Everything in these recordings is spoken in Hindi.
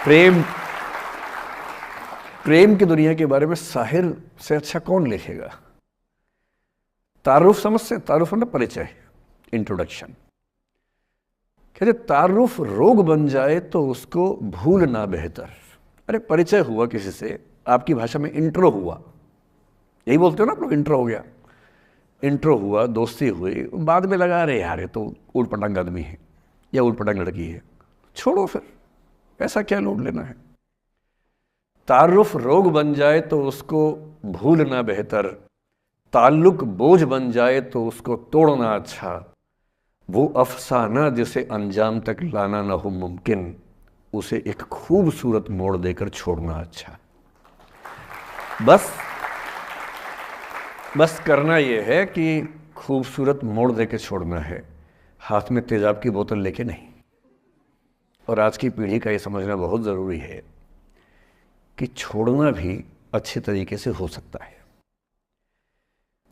प्रेम प्रेम की दुनिया के बारे में शाहिर से अच्छा कौन लिखेगा? तारुफ समझते हैं? तारुफ मतलब परिचय, इंट्रोडक्शन। कहते तारुफ रोग बन जाए तो उसको भूलना बेहतर। अरे परिचय हुआ किसी से, आपकी भाषा में इंट्रो हुआ, यही बोलते हो ना आप लोग, इंट्रो हो गया, इंट्रो हुआ, दोस्ती हुई, बाद में लगा रहे यार ये तो ऊट पटांग आदमी है या ऊट पटांग लड़की है, छोड़ो फिर, ऐसा क्या लोड लेना है। तारुफ रोग बन जाए तो उसको भूलना बेहतर, ताल्लुक बोझ बन जाए तो उसको तोड़ना अच्छा, वो अफसाना जिसे अंजाम तक लाना न हो मुमकिन, उसे एक खूबसूरत मोड़ देकर छोड़ना अच्छा। बस करना यह है कि खूबसूरत मोड़ देकर छोड़ना है, हाथ में तेजाब की बोतल लेके नहीं। और आज की पीढ़ी का ये समझना बहुत ज़रूरी है कि छोड़ना भी अच्छे तरीके से हो सकता है।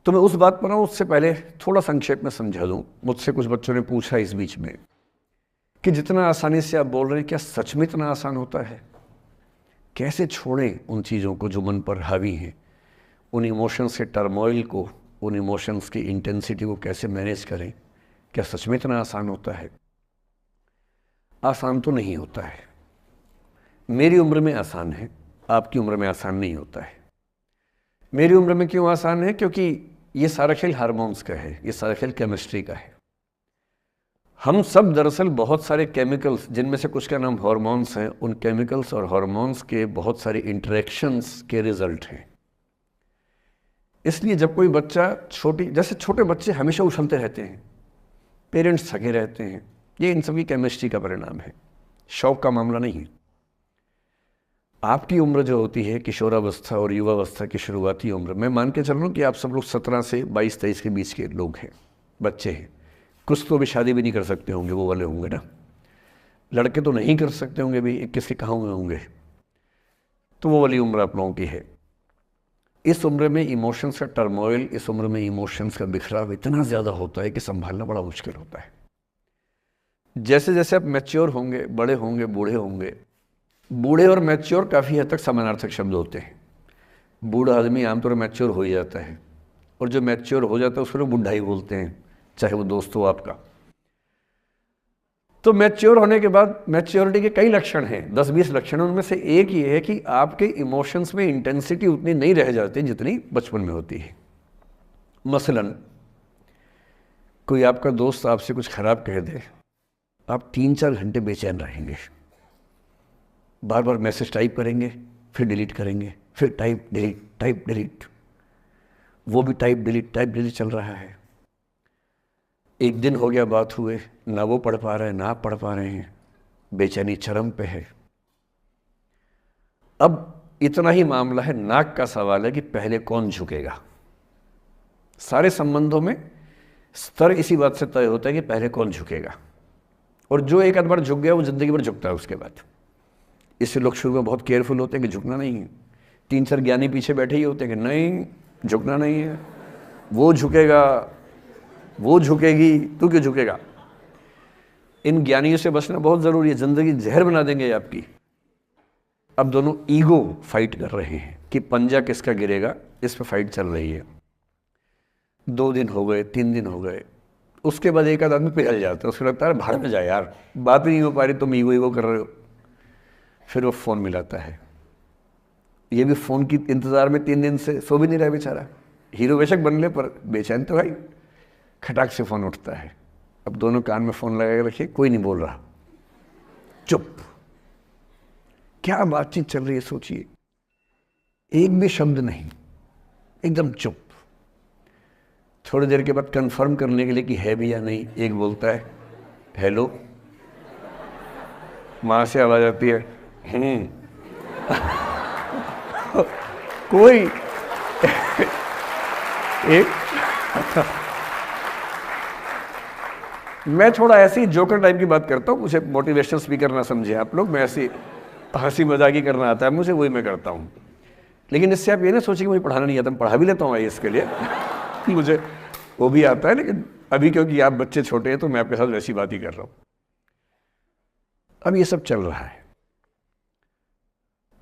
तो मैं उस बात पर आऊँ उससे पहले थोड़ा संक्षेप में समझा दूँ। मुझसे कुछ बच्चों ने पूछा इस बीच में कि जितना आसानी से आप बोल रहे हैं, क्या सच में इतना आसान होता है? कैसे छोड़ें उन चीज़ों को जो मन पर हावी हैं, उन इमोशंस के टर्मोइल को, उन इमोशंस की इंटेंसिटी को कैसे मैनेज करें? क्या सच में इतना आसान होता है? आसान तो नहीं होता है। मेरी उम्र में आसान है, आपकी उम्र में आसान नहीं होता है। मेरी उम्र में क्यों आसान है? क्योंकि ये सारा खेल हार्मोन्स का है, ये सारा खेल केमिस्ट्री का है। हम सब दरअसल बहुत सारे केमिकल्स, जिनमें से कुछ का नाम हार्मोन्स हैं, उन केमिकल्स और हार्मोन्स के बहुत सारे इंटरेक्शंस के रिजल्ट हैं। इसलिए जब कोई बच्चा जैसे छोटे बच्चे हमेशा उछलते रहते हैं, पेरेंट्स थके रहते हैं, ये इन सभी केमिस्ट्री का परिणाम है, शौक का मामला नहीं है। आपकी उम्र जो होती है किशोरावस्था और युवावस्था की शुरुआती उम्र, मैं मान के चल रहा हूँ कि आप सब लोग 17 से 22-23 के बीच के लोग हैं, बच्चे हैं। कुछ तो अभी शादी भी नहीं कर सकते होंगे, वो वाले होंगे ना, लड़के तो नहीं कर सकते होंगे भी, 21 के कहाँ हुए होंगे, तो वो वाली उम्र आप लोगों की है। इस उम्र में इमोशंस का टर्मोइल, इस उम्र में इमोशंस का बिखराव इतना ज़्यादा होता है कि संभालना बड़ा मुश्किल होता है। जैसे जैसे आप मैच्योर होंगे, बड़े होंगे, बूढ़े होंगे, बूढ़े और मैच्योर काफ़ी हद तक समानार्थक शब्द होते हैं। बूढ़ा आदमी आमतौर पर मैच्योर हो ही जाता है, और जो मैच्योर हो जाता है उसको लोग बुढ़ा ही बोलते हैं, चाहे वो दोस्त हो आपका। तो मैच्योर होने के बाद मैच्योरिटी के कई लक्षण हैं, 10-20 लक्षण। उनमें से एक ये है कि आपके इमोशंस में इंटेंसिटी उतनी नहीं रह जाती जितनी बचपन में होती है। मसलन कोई आपका दोस्त आपसे कुछ खराब कह दे, आप 3-4 घंटे बेचैन रहेंगे, बार बार मैसेज टाइप करेंगे, फिर डिलीट करेंगे, फिर टाइप डिलीट, वो भी टाइप डिलीट चल रहा है। एक दिन हो गया बात हुए, ना वो पढ़ पा रहे हैं ना आप पढ़ पा रहे हैं, बेचैनी चरम पे है। अब इतना ही मामला है, नाक का सवाल है कि पहले कौन झुकेगा। सारे संबंधों में स्तर इसी बात से तय होता है कि पहले कौन झुकेगा, और जो एक आध बार झुक गया वो जिंदगी भर झुकता है उसके बाद। इससे लोग शुरू में बहुत केयरफुल होते हैं कि झुकना नहीं है। 3-4 ज्ञानी पीछे बैठे ही होते हैं कि नहीं झुकना नहीं है, वो झुकेगा, वो झुकेगी, तू क्यों झुकेगा। इन ज्ञानियों से बचना बहुत ज़रूरी है, ज़िंदगी जहर बना देंगे आपकी। अब दोनों ईगो फाइट कर रहे हैं कि पंजा किसका गिरेगा, इस पर फाइट चल रही है। 2 दिन हो गए, 3 दिन हो गए, उसके बाद एक आध आदमी पिघल जाता है, उसको लगता है भाड़ में जाए यार, बात नहीं हो पा रही, तुम ईगो कर रहे हो। फिर वो फ़ोन मिलाता है, ये भी फ़ोन की इंतज़ार में 3 दिन से सो भी नहीं रहा बेचारा, हीरो बेशक बन ले पर बेचैन तो भाई। खटाक से फ़ोन उठता है, अब दोनों कान में फ़ोन लगा के रखिए, कोई नहीं बोल रहा, चुप। क्या बातचीत चल रही है सोचिए, एक भी शब्द नहीं, एकदम चुप। थोड़ी देर के बाद कंफर्म करने के लिए कि है भी या नहीं, एक बोलता है हेलो, माँ से आवाज़ आती है कोई एक मैं थोड़ा ऐसी जोकर टाइप की बात करता हूँ, मुझे मोटिवेशनल स्पीकर ना समझे आप लोग, मैं ऐसी हंसी मजाक ही करना आता है मुझे, वही मैं करता हूँ। लेकिन इससे आप ये ना सोचिए कि मुझे पढ़ाना नहीं आता, मैं पढ़ा भी लेता हूँ इसके लिए मुझे वो भी आता है, लेकिन अभी क्योंकि आप बच्चे छोटे हैं तो मैं आपके साथ वैसी बात ही कर रहा हूँ। अब ये सब चल रहा है,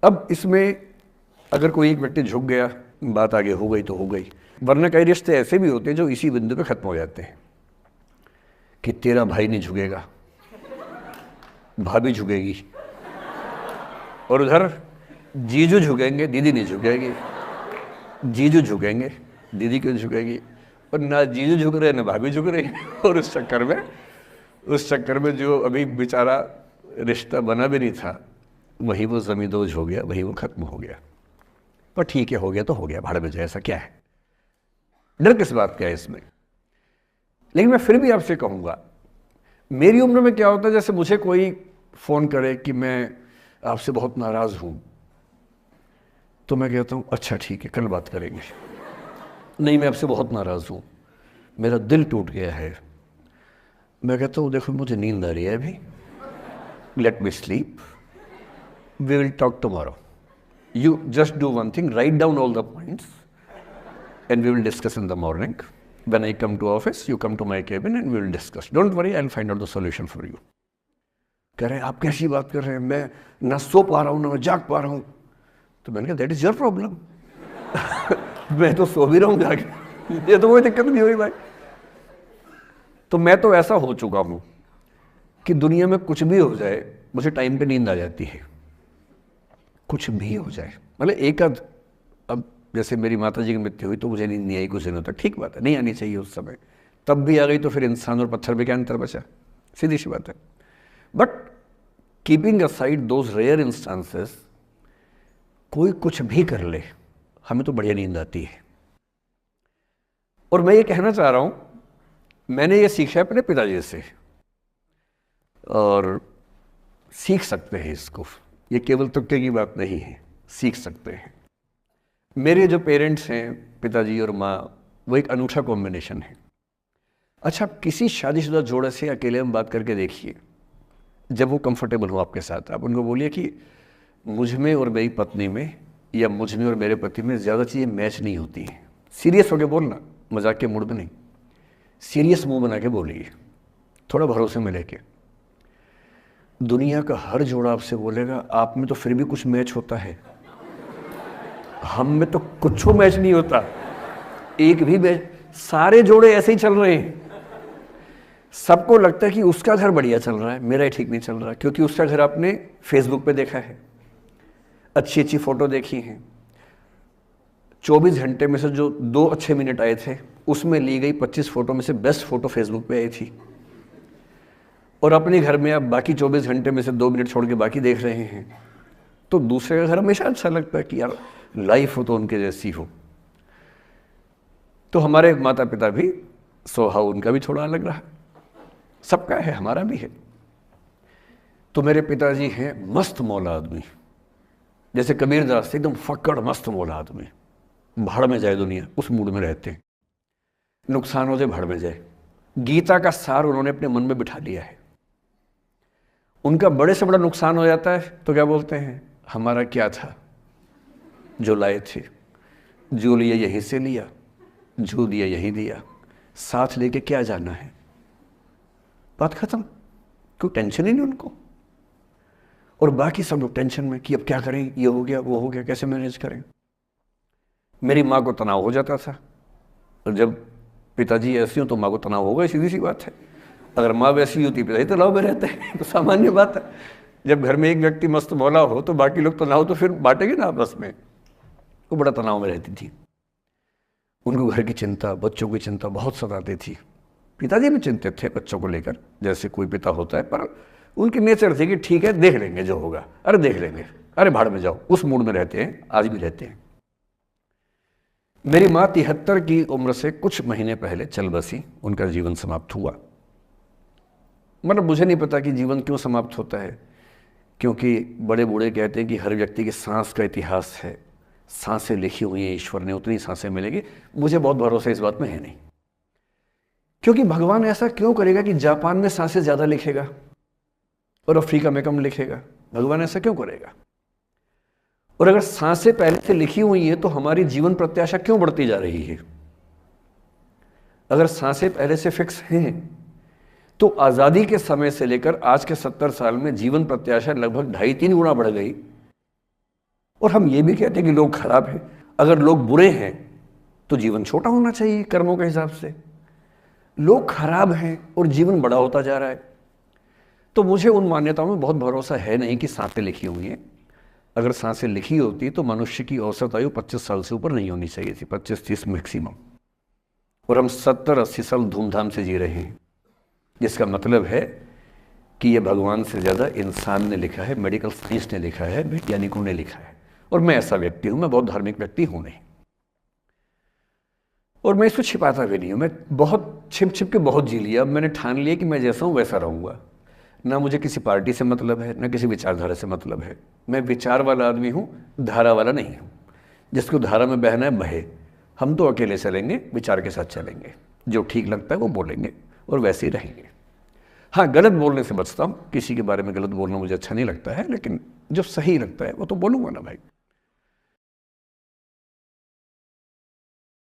अब इसमें अगर कोई एक व्यक्ति झुक गया, बात आगे हो गई तो हो गई, वरना कई रिश्ते ऐसे भी होते हैं जो इसी बिंदु पे खत्म हो जाते हैं कि तेरा भाई नहीं झुकेगा, भाभी झुकेगी, और उधर जीजू झुकेंगे, दीदी नहीं झुकेगी, जीजू झुकेंगे, दीदी क्यों झुकेगी, और ना जीजू झुक रहे ना भाभी झुक रही और उस चक्कर में जो अभी बेचारा रिश्ता बना भी नहीं था, वही वो ज़मींदोज़ हो गया, वही वो ख़त्म हो गया। पर ठीक है, हो गया तो हो गया, भाड़ में जाए, ऐसा क्या है, डर किस बात का है इसमें। लेकिन मैं फिर भी आपसे कहूँगा, मेरी उम्र में क्या होता है, जैसे मुझे कोई फ़ोन करे कि मैं आपसे बहुत नाराज़ हूँ, तो मैं कहता हूँ अच्छा ठीक है, कल बात करेंगे। नहीं, मैं आपसे बहुत नाराज़ हूँ, मेरा दिल टूट गया है। मैं कहता हूँ देखो मुझे नींद आ रही है अभी, let me sleep, we will talk tomorrow, you just do one thing, write down all the points and we will discuss in the morning, when I come to office you come to my cabin and we will discuss, don't worry, I will find out the solution for you. कह रहे हैं आप कैसी बात कर रहे हैं, मैं ना सो पा रहा हूँ ना मैं जाग पा रहा हूँ। तो मैंने कहा दैट इज योर प्रॉब्लम, मैं तो सो भी रहा हूँ जाके, ये तो कोई दिक्कत नहीं हुई भाई। तो मैं तो ऐसा हो चुका हूँ कि दुनिया में कुछ भी हो जाए मुझे टाइम पे नींद आ जाती है, कुछ भी हो जाए, मतलब एक आध, अब जैसे मेरी माता जी की मृत्यु हुई तो मुझे नींद नहीं आई कुछ दिनों तक, ठीक बात है, नहीं आनी चाहिए उस समय, तब भी आ गई तो फिर इंसान और पत्थर में क्या अंतर बचा, सीधी सी बात है। But keeping aside those rare instances, कोई कुछ भी कर ले हमें तो बढ़िया नींद आती है। और मैं ये कहना चाह रहा हूं, मैंने ये सीखा है अपने पिताजी से, और सीख सकते हैं इसको, ये केवल तुक्के की बात नहीं है, सीख सकते हैं। मेरे जो पेरेंट्स हैं, पिताजी और माँ, वो एक अनूठा कॉम्बिनेशन है। अच्छा, किसी शादीशुदा जोड़े से अकेले में बात करके देखिए, जब वो कंफर्टेबल हो आपके साथ, आप उनको बोलिए कि मुझ में और मेरी पत्नी में या मुझ में और मेरे पति में ज़्यादा चीज़ें मैच नहीं होती हैं। सीरियस होकर बोलना, मजाक के मूड में नहीं, सीरियस मुंह बना के बोलिए, थोड़ा भरोसे में लेके। दुनिया का हर जोड़ा आपसे बोलेगा आप में तो फिर भी कुछ मैच होता है, हम में तो कुछ मैच नहीं होता, एक भी मैच, सारे जोड़े ऐसे ही चल रहे हैं। सबको लगता है कि उसका घर बढ़िया चल रहा है, मेरा ही ठीक नहीं चल रहा, क्योंकि उसका घर आपने फेसबुक पे देखा है, अच्छी अच्छी फोटो देखी हैं, 24 घंटे में से जो 2 अच्छे मिनट आए थे उसमें ली गई 25 फोटो में से बेस्ट फोटो फेसबुक पे आई थी, और अपने घर में आप बाकी 24 घंटे में से 2 मिनट छोड़ के बाकी देख रहे हैं। तो दूसरे का घर हमेशा अच्छा लगता है कि यार लाइफ हो तो उनके जैसी हो। तो हमारे माता पिता भी स्वभाव उनका भी थोड़ा अलग रहा, सबका है, हमारा भी है। तो मेरे पिताजी हैं मस्त मौला आदमी, जैसे कबीर दास एकदम फक्कड़ मस्त मौला आदमी, भाड़ में जाए दुनिया उस मूड में रहते हैं, नुकसान हो जाए भाड़ में जाए। गीता का सार उन्होंने अपने मन में बिठा लिया है। उनका बड़े से बड़ा नुकसान हो जाता है तो क्या बोलते हैं, हमारा क्या था जो लाए थे, जो लिया यहीं से लिया, जो दिया यहीं दिया, साथ लेके क्या जाना है, बात खत्म, कोई टेंशन ही नहीं उनको। और बाकी सब लोग टेंशन में कि अब क्या करें, ये हो गया वो हो गया, कैसे मैनेज करें। मेरी माँ को तनाव हो जाता था, और जब पिताजी ऐसे हो तो माँ को तनाव होगा, सीधी सी बात है। अगर माँ वैसी होती पिताजी तनाव में रहते हैं, तो सामान्य बात है। जब घर में एक व्यक्ति मस्त मौला हो तो बाकी लोग तनाव तो फिर बांटेंगे ना आपस में। वो बड़ा तनाव में रहती थी, उनको घर की चिंता, बच्चों की चिंता बहुत सताती थी। पिताजी भी चिंतित थे बच्चों को लेकर, जैसे कोई पिता होता है, पर उनकी नेचर थी कि ठीक है देख लेंगे जो होगा, अरे देख लेंगे, अरे भाड़ में जाओ, उस मूड में रहते हैं, आज भी रहते हैं। मेरी माँ 73 की उम्र से कुछ महीने पहले चल बसी, उनका जीवन समाप्त हुआ। मतलब मुझे नहीं पता कि जीवन क्यों समाप्त होता है, क्योंकि बड़े बूढ़े कहते हैं कि हर व्यक्ति की सांस का इतिहास है, सांसें लिखी हुई हैं ईश्वर ने, उतनी सांसें मिलेगी। मुझे बहुत भरोसा इस बात में है नहीं, क्योंकि भगवान ऐसा क्यों करेगा कि जापान में सांसें ज़्यादा लिखेगा और अफ्रीका में कम लिखेगा, भगवान ऐसा क्यों करेगा। और अगर सांसें पहले से लिखी हुई है तो हमारी जीवन प्रत्याशा क्यों बढ़ती जा रही है। अगर सांसें पहले से फिक्स हैं तो आज़ादी के समय से लेकर आज के 70 साल में जीवन प्रत्याशा लगभग 2.5-3 गुना बढ़ गई। और हम ये भी कहते हैं कि लोग खराब हैं। अगर लोग बुरे हैं तो जीवन छोटा होना चाहिए कर्मों के हिसाब से। लोग खराब हैं और जीवन बड़ा होता जा रहा है। तो मुझे उन मान्यताओं में बहुत भरोसा है नहीं कि सांसें लिखी हुई हैं। अगर सांसें लिखी होती तो मनुष्य की औसत आयु 25 साल से ऊपर नहीं होनी चाहिए थी, 25-30 मैक्सिमम। और हम 70-80 साल धूमधाम से जी रहे हैं, जिसका मतलब है कि ये भगवान से ज़्यादा इंसान ने लिखा है, मेडिकल साइंस ने लिखा है, वैज्ञानिकों ने लिखा है। और मैं ऐसा व्यक्ति हूँ, मैं बहुत धार्मिक व्यक्ति हूँ नहीं, और मैं इसको छिपाता भी नहीं हूँ। मैं बहुत छिप छिप के बहुत जी लिया। अब मैंने ठान लिया कि मैं जैसा हूँ वैसा रहूँगा। ना मुझे किसी पार्टी से मतलब है, ना किसी विचारधारा से मतलब है। मैं विचार वाला आदमी हूँ, धारा वाला नहीं हूँ। जिसको धारा में बहना है बहे। हम तो अकेले चलेंगे, विचार के साथ चलेंगे। जो ठीक लगता है वो बोलेंगे और वैसे ही रहेंगे। हाँ, गलत बोलने से बचता हूँ, किसी के बारे में गलत बोलना मुझे अच्छा नहीं लगता है, लेकिन जो सही लगता है वो तो बोलूँगा ना भाई।